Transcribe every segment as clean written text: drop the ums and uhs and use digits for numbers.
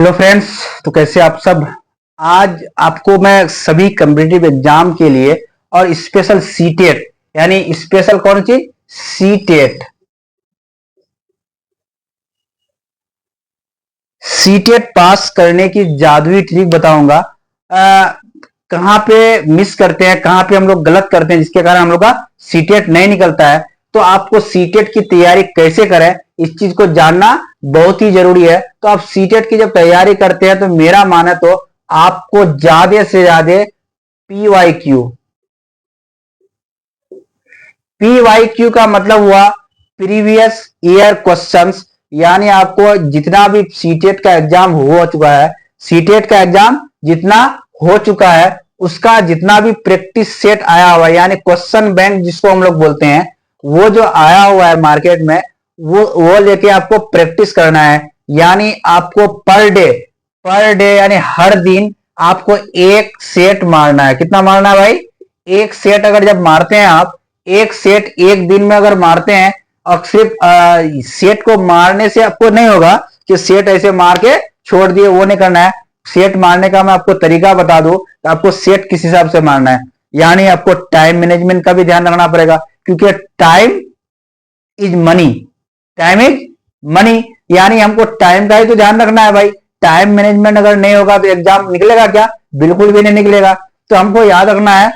Hello friends. तो कैसे आप सब। आज आपको मैं सभी कम्पिटिटिव एग्जाम के लिए और स्पेशल सीटेट यानी स्पेशल कौन सी सीटेट सीटेट पास करने की जादुई ट्रिक बताऊंगा। कहाँ पे मिस करते हैं, कहाँ पे हम लोग गलत करते हैं जिसके कारण हम लोग का सीटेट नहीं निकलता है। तो आपको सीटेट की तैयारी कैसे करें इस चीज को जानना बहुत ही जरूरी है। तो आप सीटेट की जब तैयारी करते हैं तो मेरा माने तो आपको ज्यादा से ज्यादा पीवाईक्यू पीवाईक्यू का मतलब हुआ प्रीवियस ईयर क्वेश्चंस, यानी आपको जितना भी सीटेट का एग्जाम हो चुका है, सीटेट का एग्जाम जितना हो चुका है उसका जितना भी प्रैक्टिस सेट आया हुआ है यानी क्वेश्चन बैंक जिसको हम लोग बोलते हैं, वो जो आया हुआ है मार्केट में वो लेके आपको प्रैक्टिस करना है। यानी आपको पर डे यानी हर दिन आपको एक सेट मारना है। कितना मारना है भाई? एक सेट। अगर जब मारते हैं आप एक सेट एक दिन में अगर मारते हैं और सिर्फ सेट को मारने से आपको नहीं होगा कि सेट ऐसे मार के छोड़ दिए, वो नहीं करना है। सेट मारने का मैं आपको तरीका बता दूं तो आपको सेट किस हिसाब से मारना है। यानी आपको टाइम मैनेजमेंट का भी ध्यान रखना पड़ेगा क्योंकि time is money. Time is money यानी हमको टाइम का ही तो ध्यान रखना है भाई। टाइम मैनेजमेंट अगर नहीं होगा तो एग्जाम निकलेगा क्या? बिल्कुल भी नहीं निकलेगा। तो हमको याद रखना है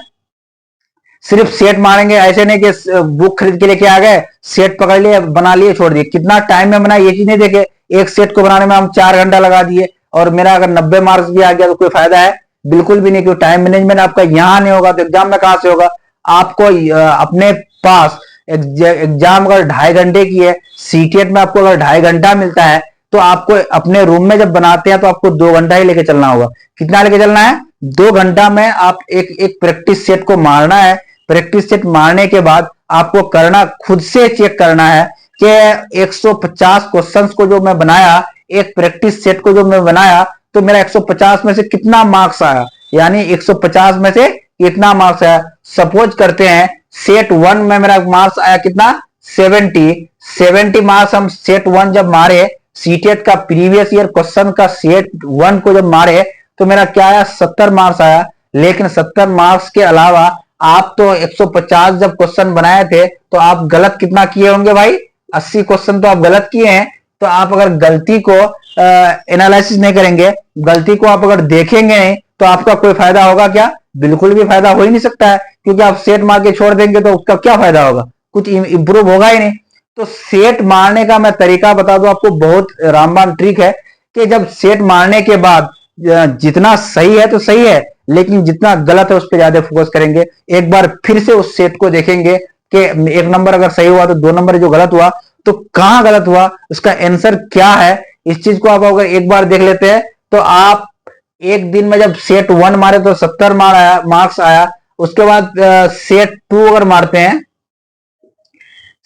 सिर्फ सेट मारेंगे ऐसे नहीं कि बुक खरीद के लेके आ गए, सेट पकड़ लिए, बना लिए, छोड़ दिए। कितना टाइम में बना ये चीज नहीं देखे। एक सेट को बनाने में हम 4 घंटा लगा दिए और मेरा अगर 90 मार्क्स भी आ गया तो कोई फायदा है? बिल्कुल भी नहीं। क्यों? टाइम मैनेजमेंट आपका यहां नहीं होगा तो एग्जाम में कहां से होगा। आपको अपने पास एग्जाम अगर 2.5 घंटे की है, सीटेट में आपको अगर 2.5 घंटा मिलता है तो आपको अपने रूम में जब बनाते हैं तो आपको 2 घंटा ही लेके चलना होगा। कितना लेके चलना है? 2 घंटा में आप एक प्रैक्टिस सेट को मारना है। प्रैक्टिस सेट मारने के बाद आपको करना खुद से चेक करना है कि 150 क्वेश्चंस को जो मैं बनाया, एक प्रैक्टिस सेट को जो मैं बनाया तो मेरा 150 में से कितना मार्क्स आया, यानी 150 में से कितना मार्क्स आया। सपोज करते हैं सेट 1 में मेरा मार्क्स आया कितना? 70 मार्क्स हम सेट 1 जब मारे, सीटेट का प्रीवियस ईयर क्वेश्चन का सेट 1 को जब मारे तो मेरा क्या आया? 70 मार्क्स आया। लेकिन 70 मार्क्स के अलावा आप तो 150 जब क्वेश्चन बनाए थे तो आप गलत कितना किए होंगे भाई? 80 क्वेश्चन तो आप गलत किए हैं। तो आप अगर गलती को एनालिसिस नहीं करेंगे, गलती को आप अगर देखेंगे नहीं तो आपका कोई फायदा होगा क्या? बिल्कुल भी फायदा हो ही नहीं सकता है क्योंकि आप सेट मार के छोड़ देंगे तो उसका क्या फायदा होगा? कुछ इंप्रूव होगा ही नहीं। तो सेट मारने का मैं तरीका बता दूं आपको, बहुत रामबाण ट्रिक है कि जब सेट मारने के बाद जितना सही है तो सही है, लेकिन जितना गलत है उस पर ज्यादा फोकस करेंगे। एक बार फिर से उस सेट को देखेंगे कि एक नंबर अगर सही हुआ तो 2 नंबर जो गलत हुआ तो कहां गलत हुआ, उसका आंसर क्या है। इस चीज को आप अगर एक बार देख लेते हैं तो आप एक दिन में जब सेट 1 मारे तो 70 मार्क्स आया। उसके बाद सेट 2 अगर मारते हैं,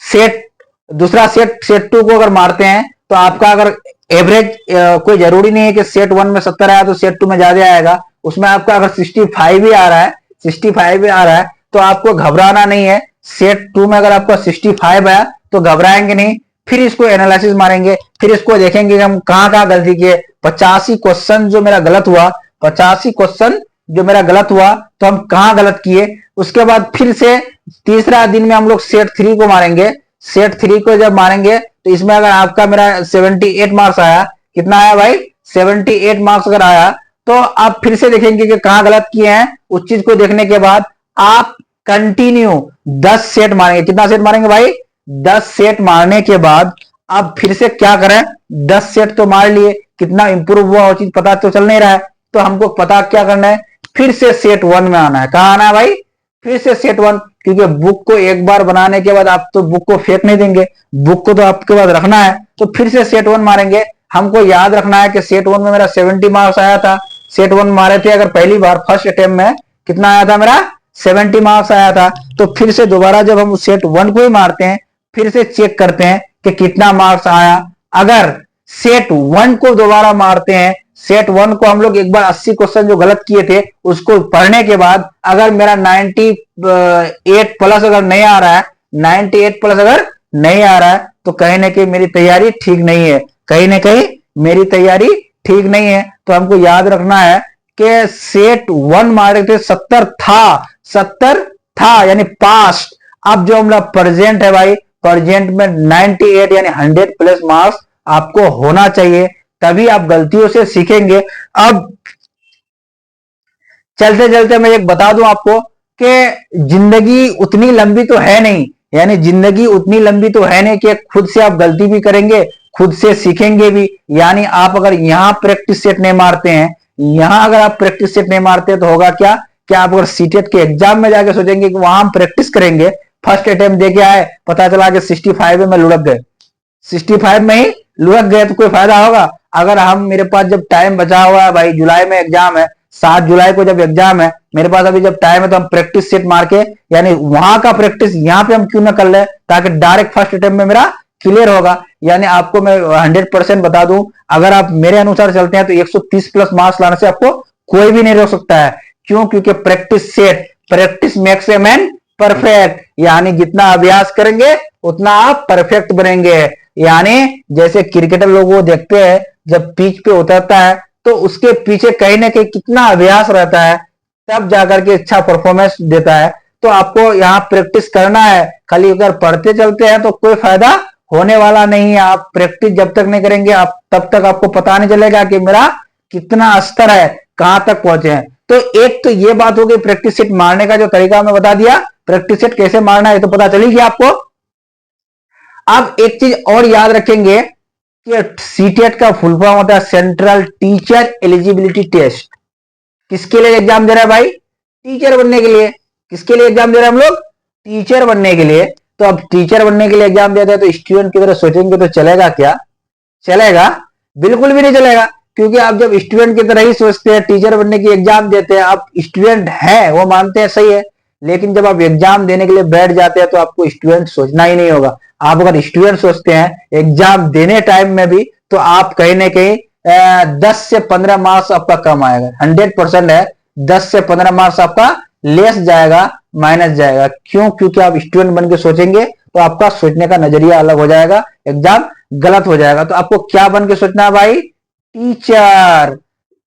सेट दूसरा सेट 2 को अगर मारते हैं तो आपका अगर एवरेज कोई जरूरी नहीं है कि सेट 1 में 70 आया तो सेट 2 में ज्यादा आएगा। उसमें आपका अगर 65 भी आ रहा है, 65 भी आ रहा है तो आपको घबराना नहीं है। सेट 2 में अगर आपका 65 आया तो घबराएंगे नहीं। फिर इसको एनालिसिस मारेंगे, फिर इसको देखेंगे कि हम कहां कहां गलती किए। 85 क्वेश्चन जो मेरा गलत हुआ, 85 क्वेश्चन जो मेरा गलत हुआ तो हम कहां गलत किए। उसके बाद फिर से तीसरा दिन में हम लोग सेट 3 को मारेंगे। सेट 3 को जब मारेंगे तो इसमें अगर आपका मेरा 78 मार्क्स आया, कितना आया भाई? 78 मार्क्स अगर आया तो आप फिर से देखेंगे कि कहां गलत किए हैं। उस चीज को देखने के बाद आप कंटिन्यू 10 सेट मारेंगे। कितना सेट मारेंगे भाई? 10 सेट मारने के बाद आप फिर से क्या करें? 10 सेट तो मार लिए, कितना इंप्रूव हुआ वो चीज पता तो चल नहीं रहा है। तो हमको पता क्या करना है? फिर से सेट 1 में आना है। कहां आना है भाई? फिर से सेट 1। क्योंकि बुक को एक बार बनाने के बाद आप तो बुक को फेंक नहीं देंगे, बुक को तो आपके पास रखना है। तो फिर से सेट 1 मारेंगे। हमको याद रखना है कि सेट 1 में मेरा 70 मार्क्स आया था। सेट 1 मारे थे अगर पहली बार फर्स्ट अटेम्प्ट में, कितना आया था मेरा? 70 मार्क्स आया था। तो फिर से दोबारा जब हम सेट 1 को ही मारते हैं फिर से चेक करते हैं कि कितना मार्क्स आया। अगर सेट 1 को दोबारा मारते हैं, सेट 1 को हम लोग एक बार 80 क्वेश्चन जो गलत किए थे उसको पढ़ने के बाद अगर मेरा 98 प्लस अगर नहीं आ रहा है, 98 प्लस अगर नहीं आ रहा है तो कहीं ना कहीं मेरी तैयारी ठीक नहीं है, कहीं ना कहीं मेरी तैयारी ठीक नहीं है। तो हमको याद रखना है कि सेट 1 मारे थे 70 था, 70 था यानी पास्ट। अब जो हमारा प्रेजेंट है भाई, प्रेजेंट में 98 यानी 100 प्लस मार्क्स आपको होना चाहिए, तभी आप गलतियों से सीखेंगे। अब चलते चलते मैं एक बता दूं आपको कि जिंदगी उतनी लंबी तो है नहीं, यानी जिंदगी उतनी लंबी तो है नहीं कि खुद से आप गलती भी करेंगे, खुद से सीखेंगे भी। यानी आप अगर यहां प्रैक्टिस सेट नहीं मारते हैं, यहां अगर आप प्रैक्टिस सेट नहीं मारते तो होगा क्या, क्या आप अगर सीटेट के एग्जाम में जाके सोचेंगे कि वहां हम प्रैक्टिस करेंगे, फर्स्ट अटेम्प्ट देके आए, पता चला कि 65 में लुढ़क गए, 65 में ही लुढ़क गए, तो कोई फायदा होगा? अगर हम, मेरे पास जब टाइम बचा हुआ है भाई, जुलाई में एग्जाम है, 7 जुलाई को जब एग्जाम है, मेरे पास अभी जब टाइम है, तो हम प्रैक्टिस सेट मार के, यानी वहां का प्रैक्टिस यहाँ पे हम क्यों ना कर ले, ताकि डायरेक्ट फर्स्ट अटेम्प्ट में मेरा क्लियर होगा। यानी आपको मैं 100% बता दूं, अगर आप मेरे अनुसार चलते हैं तो 130 प्लस मार्क्स लाने से आपको कोई भी नहीं रोक सकता है। क्यों? क्योंकि practice set, practice makes a man perfect, यानी जितना अभ्यास करेंगे उतना आप परफेक्ट बनेंगे। यानी जैसे क्रिकेटर लोग वो देखते हैं, जब पिच पे उतरता है तो उसके पीछे कहीं ना कहीं कितना अभ्यास रहता है, तब जाकर के अच्छा परफॉर्मेंस देता है। तो आपको यहाँ प्रैक्टिस करना है, खाली अगर पढ़ते चलते हैं तो कोई फायदा होने वाला नहीं है। आप प्रैक्टिस जब तक नहीं करेंगे, आप तब तक आपको पता नहीं चलेगा कि मेरा कितना स्तर है, कहां तक पहुंचे हैं। तो एक तो ये बात हो गई प्रैक्टिस सेट मारने का जो तरीका मैं बता दिया, प्रैक्टिस सेट कैसे मारना है तो पता चली गया आपको। अब एक चीज और याद रखेंगे कि सीटेट का फुल फॉर्म होता है सेंट्रल टीचर एलिजिबिलिटी टेस्ट। किसके लिए एग्जाम दे रहा है भाई? टीचर बनने के लिए। किसके लिए एग्जाम दे रहे हैं हम लोग? टीचर बनने के लिए। तो अब टीचर बनने के लिए एग्जाम देते हैं तो स्टूडेंट की तरह सोचेंगे तो चलेगा क्या? चलेगा? बिल्कुल भी नहीं चलेगा। क्योंकि आप जब स्टूडेंट की तरह ही सोचते हैं, टीचर बनने की एग्जाम देते हैं, आप स्टूडेंट है वो मानते हैं, सही है, लेकिन जब आप एग्जाम देने के लिए बैठ जाते हैं तो आपको स्टूडेंट सोचना ही नहीं होगा। आप अगर स्टूडेंट सोचते हैं एग्जाम देने टाइम में भी, तो आप कहीं ना कहीं 10 से 15 मार्क्स आपका कम आएगा। 100% है, 10 से 15 मार्क्स आपका लेस जाएगा, माइनस जाएगा। क्यों? क्योंकि आप स्टूडेंट बन के सोचेंगे तो आपका सोचने का नजरिया अलग हो जाएगा, एग्जाम गलत हो जाएगा। तो आपको क्या बन के सोचना है भाई? टीचर।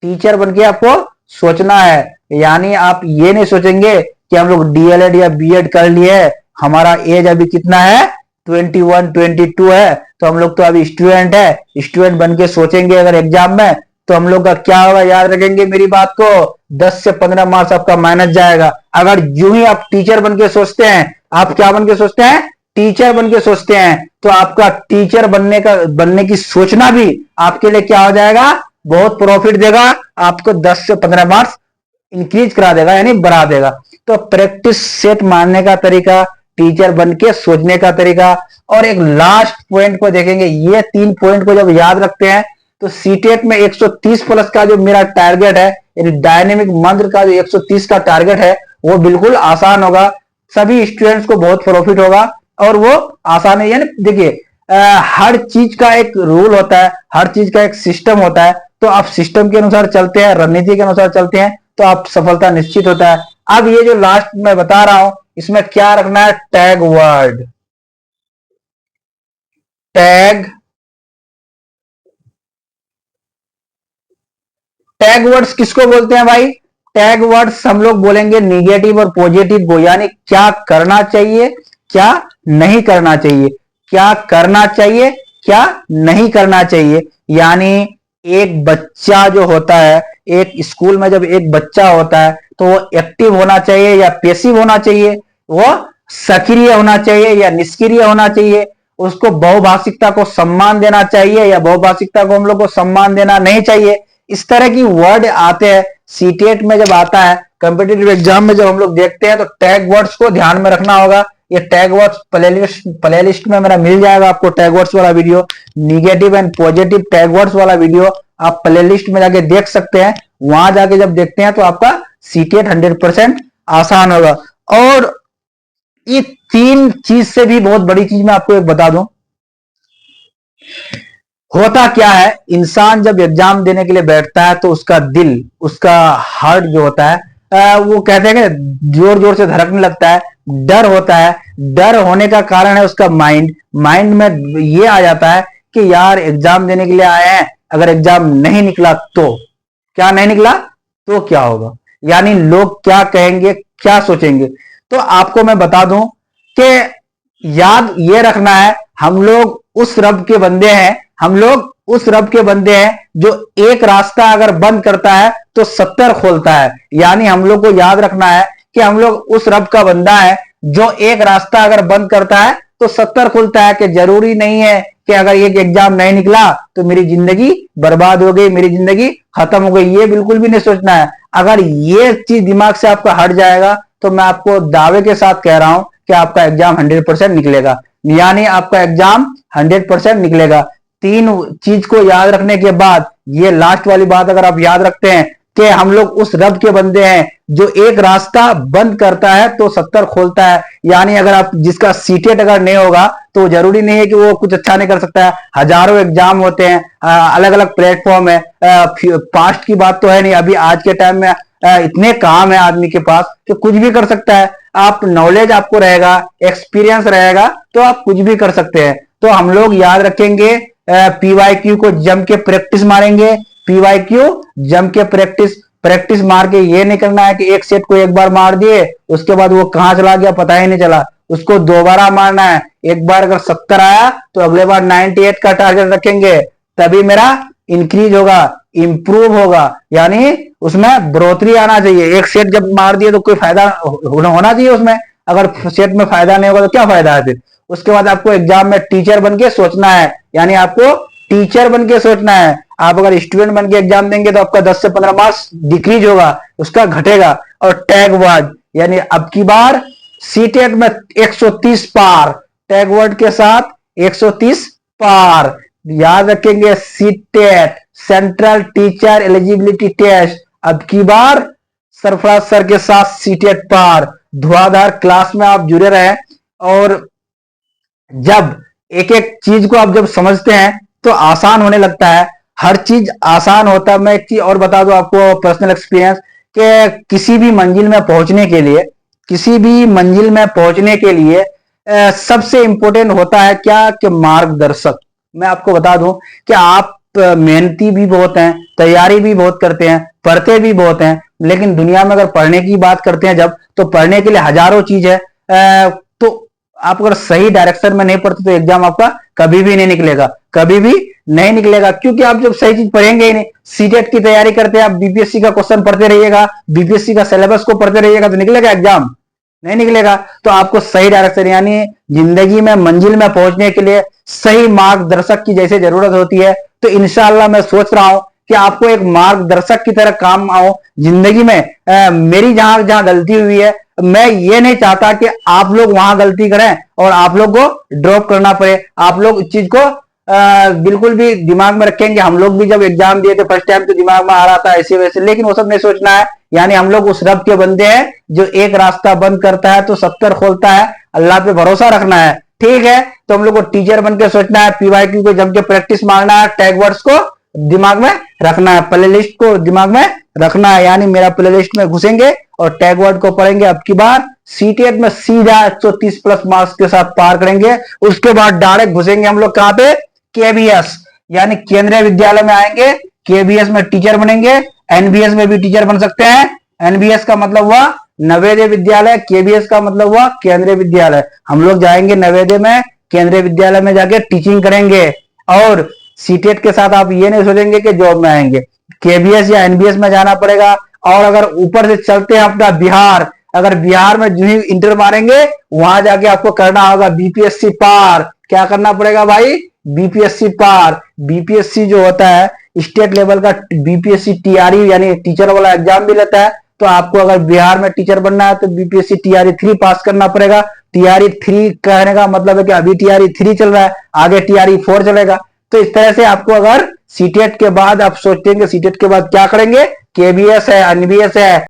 टीचर बन के आपको सोचना है। यानी आप ये नहीं सोचेंगे कि हम लोग डीएलएड या बीएड कर लिए, हमारा एज अभी कितना है, 21 22 है, तो हम लोग तो अभी स्टूडेंट है। स्टूडेंट बन के सोचेंगे अगर एग्जाम में, तो हम लोग का क्या होगा, याद रखेंगे मेरी बात को, 10 से 15 मार्क्स आपका माइनस जाएगा। अगर यूं ही आप टीचर बन के सोचते हैं, आप क्या बन के सोचते हैं? टीचर बन के सोचते हैं, तो आपका टीचर बनने की सोचना भी आपके लिए क्या हो जाएगा, बहुत प्रॉफिट देगा, आपको 10 से 15 मार्क्स इंक्रीज करा देगा, यानी बढ़ा देगा। तो प्रैक्टिस सेट मारने का तरीका, टीचर बन के सोचने का तरीका, और एक लास्ट पॉइंट को देखेंगे। ये 3 पॉइंट को जब याद रखते हैं तो सीटेट में 130 प्लस का जो मेरा टारगेट है, यानी डायनेमिक मंत्र का जो 130 का टारगेट है, वो बिल्कुल आसान होगा। सभी स्टूडेंट्स को बहुत प्रॉफिट होगा और वो आसान है। यानी देखिए, हर चीज का एक रूल होता है, हर चीज का एक सिस्टम होता है। तो आप सिस्टम के अनुसार चलते हैं, रणनीति के अनुसार चलते हैं, तो आप सफलता निश्चित होता है। अब ये जो लास्ट में बता रहा हूं, इसमें क्या रखना है? Tag word. Tag tag words किसको बोलते हैं भाई? टैग वर्ड्स हम लोग बोलेंगे निगेटिव और पॉजिटिव को। यानी क्या करना चाहिए, क्या नहीं करना चाहिए, क्या करना चाहिए, क्या नहीं करना चाहिए। यानी एक बच्चा जो होता है, एक स्कूल में जब एक बच्चा होता है, तो वो एक्टिव होना चाहिए या पैसिव होना चाहिए, वो सक्रिय होना चाहिए या निष्क्रिय होना चाहिए, उसको बहुभाषिकता को सम्मान देना चाहिए या बहुभाषिकता को हम लोग को सम्मान देना नहीं चाहिए। इस तरह की वर्ड आते हैं सीटेट में। जब आता है कॉम्पिटिटिव एग्जाम में, जब हम लोग देखते हैं, तो टैग वर्ड्स को ध्यान में रखना होगा। ये टैग वर्ड्स प्लेलिस्ट में मेरा मिल जाएगा आपको, टैग वर्ड्स वाला video, negative and positive tag words वाला वीडियो आप प्लेलिस्ट में जाके देख सकते हैं। वहां जाके जब देखते हैं तो आपका सीटेट 100% आसान होगा। और ये 3 चीज से भी बहुत बड़ी चीज मैं आपको एक बता दूं, होता क्या है, इंसान जब एग्जाम देने के लिए बैठता है तो उसका दिल, उसका हार्ट जो होता है, वो कहते हैं कि जोर जोर से धड़कने लगता है, डर होता है। डर होने का कारण है उसका माइंड। माइंड में ये आ जाता है कि यार एग्जाम देने के लिए आए हैं, अगर एग्जाम नहीं निकला तो क्या नहीं निकला तो क्या होगा, यानी लोग क्या कहेंगे, क्या सोचेंगे। तो आपको मैं बता दूं कि याद ये रखना है, हम लोग उस रब के बंदे हैं, हम लोग उस रब के बंदे हैं जो एक रास्ता अगर बंद करता है तो 70 खोलता है। यानी हम लोग को याद रखना है कि हम लोग उस रब का बंदा है जो एक रास्ता अगर बंद करता है तो 70 खुलता है। कि जरूरी नहीं है कि अगर एक एग्जाम नहीं निकला तो मेरी जिंदगी बर्बाद हो गई, मेरी जिंदगी खत्म हो गई, ये बिल्कुल भी नहीं सोचना है। अगर ये चीज दिमाग से आपका हट जाएगा तो मैं आपको दावे के साथ कह रहा हूं कि आपका एग्जाम 100% निकलेगा, यानी आपका एग्जाम 100% निकलेगा। तीन चीज को याद रखने के बाद ये लास्ट वाली बात अगर आप याद रखते हैं कि हम लोग उस रब के बंदे हैं जो एक रास्ता बंद करता है तो 70 खोलता है। यानी अगर आप जिसका सीटेट अगर नहीं होगा तो जरूरी नहीं है कि वो कुछ अच्छा नहीं कर सकता है। हजारों एग्जाम होते हैं, अलग अलग प्लेटफॉर्म है, पास्ट की बात तो है नहीं, अभी आज के टाइम में इतने काम है आदमी के पास कि कुछ भी कर सकता है। आप नॉलेज आपको रहेगा, एक्सपीरियंस रहेगा तो आप कुछ भी कर सकते हैं। तो हम लोग याद रखेंगे, पीवाईक्यू को जम के प्रैक्टिस मारेंगे, पीवाईक्यू जम के प्रैक्टिस मार के ये नहीं करना है कि एक सेट को एक बार मार दिए उसके बाद वो कहां चला गया पता ही नहीं चला, उसको दोबारा मारना है। एक बार अगर 70 आया तो अगले बार 98 का टारगेट रखेंगे, तभी मेरा इंक्रीज होगा, इंप्रूव होगा, यानी उसमें बढ़ोतरी आना चाहिए। एक सेट जब मार दिए तो कोई फायदा होना चाहिए उसमें, अगर सेट में फायदा नहीं होगा तो क्या फायदा है फिर। उसके बाद आपको एग्जाम में टीचर बन के सोचना है, यानी आपको टीचर बन के सोचना है। आप अगर स्टूडेंट बन के एग्जाम देंगे तो आपका 10 से 15 मार्क्स डिक्रीज होगा, उसका घटेगा। और टैग वर्ड, यानी अब की बार सीटेट में 130 पार, टैग वर्ड के साथ 130 पार। याद रखेंगे CTET, central teacher eligibility test, अब की बार सरफराज सर के साथ सीटेट पार। धुआंधार क्लास में आप जुड़े रहे, और जब एक एक चीज को आप जब समझते हैं तो आसान होने लगता है, हर चीज आसान होता है। मैं एक चीज और बता दूं आपको, पर्सनल एक्सपीरियंस, कि किसी भी मंजिल में पहुंचने के लिए, किसी भी मंजिल में पहुंचने के लिए सबसे इंपॉर्टेंट होता है क्या, कि मार्गदर्शक। मैं आपको बता दूं कि आप मेहनती भी बहुत हैं, तैयारी भी बहुत करते हैं, पढ़ते भी बहुत हैं, लेकिन दुनिया में अगर पढ़ने की बात करते हैं जब, तो पढ़ने के लिए हजारों चीज है। तो आप अगर सही डायरेक्शन में नहीं पढ़ते तो एग्जाम आपका कभी भी नहीं निकलेगा, कभी भी नहीं निकलेगा, क्योंकि आप जब सही चीज पढ़ेंगे ही नहीं। सीटेट की तैयारी करते हैं आप, बीपीएससी का क्वेश्चन पढ़ते रहिएगा, बीपीएससी का सिलेबस को पढ़ते रहिएगा, तो निकलेगा एग्जाम? नहीं निकलेगा। तो आपको सही डायरेक्शन, यानी जिंदगी में मंजिल में पहुंचने के लिए सही मार्गदर्शक की जैसे जरूरत होती है, तो इंशाल्लाह मैं सोच रहा हूं कि आपको एक मार्गदर्शक की तरह काम आओ जिंदगी में। मेरी जहां जहां गलती हुई है, मैं ये नहीं चाहता कि आप लोग वहां गलती करें और आप लोग को ड्रॉप करना पड़े। आप लोग इस चीज को बिल्कुल भी दिमाग में रखेंगे। हम लोग भी जब एग्जाम दिए थे फर्स्ट टाइम तो दिमाग में आ रहा था ऐसे वैसे, लेकिन वो सब नहीं सोचना है। यानी हम लोग उस रब के बंदे हैं जो एक रास्ता बंद करता है तो 70 खोलता है, अल्लाह पे भरोसा रखना है। ठीक है, तो हम लोग को टीचर बन के सोचना है, पीवाईक्यू को जम के प्रैक्टिस मारना है, टैग वर्ड्स को दिमाग में रखना है, प्लेलिस्ट को दिमाग में रखना है। यानी मेरा प्लेलिस्ट में घुसेंगे और टैग वर्ड को पढ़ेंगे, अब की बार सीटेट में सीधा 130 प्लस मार्क्स के साथ पार करेंगे। उसके बाद डायरेक्ट घुसेंगे हम लोग कहां पे, केबीएस, यानी केंद्रीय विद्यालय में आएंगे, केबीएस में टीचर बनेंगे। एनबीएस में भी टीचर बन सकते हैं। एनबीएस का मतलब हुआ नवोदय विद्यालय, केबीएस का मतलब हुआ केंद्रीय विद्यालय। हम लोग जाएंगे नवोदय में, केंद्रीय विद्यालय में जाके टीचिंग करेंगे। और सीटेट के साथ आप ये नहीं सोचेंगे कि जॉब में आएंगे, केबीएस या एनबीएस में जाना पड़ेगा। और अगर ऊपर से चलते हैं अपना बिहार, अगर बिहार में जो ही इंटर मारेंगे वहां जाके आपको करना होगा बीपीएससी पार। क्या करना पड़ेगा भाई, बीपीएससी पार। बीपीएससी जो होता है स्टेट लेवल का, बीपीएससी टीआरई यानी टीचर वाला एग्जाम भी लेता है। तो आपको अगर बिहार में टीचर बनना है तो बीपीएससी टीआरई 3 पास करना पड़ेगा। टीआरई 3 कहने का मतलब है कि अभी टीआरई 3 चल रहा है, आगे टीआरई 4 चलेगा। तो इस तरह से आपको अगर सीटेट के बाद आप सोचते हैं सीटेट के बाद क्या करेंगे, केबीएस है, एनबीएस है,